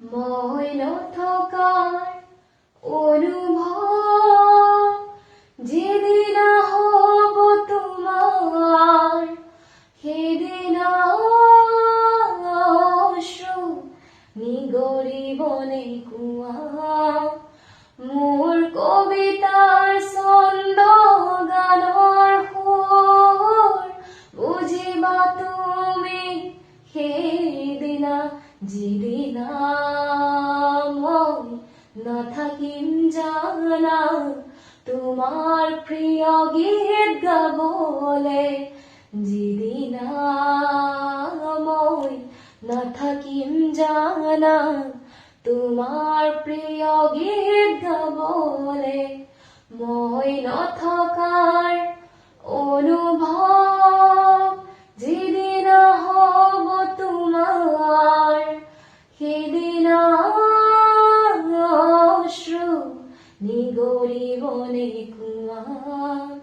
মই নথকাৰ অনুভৱ যেদিনা হ'ব তোমাৰ, সেইদিনা অশ্ৰু নিগৰিবনে কোৱা। মোৰ কবিতাৰ ছন্দ গানৰ সুৰ বুজিবা তুমি সেইদিনা, যিদিনা মই নাথাকিম জানা তোমাৰ প্ৰিয় গীত গাবলে, যিদিনা মই নাথাকিম জানা তোমাৰ প্ৰিয় গীত গাবলে। মই নথকাৰ অনুভৱ যিদিনা হ'ব তোমাৰ, সেইদিনা অশ্ৰু নিগৰিবনে কোৱা।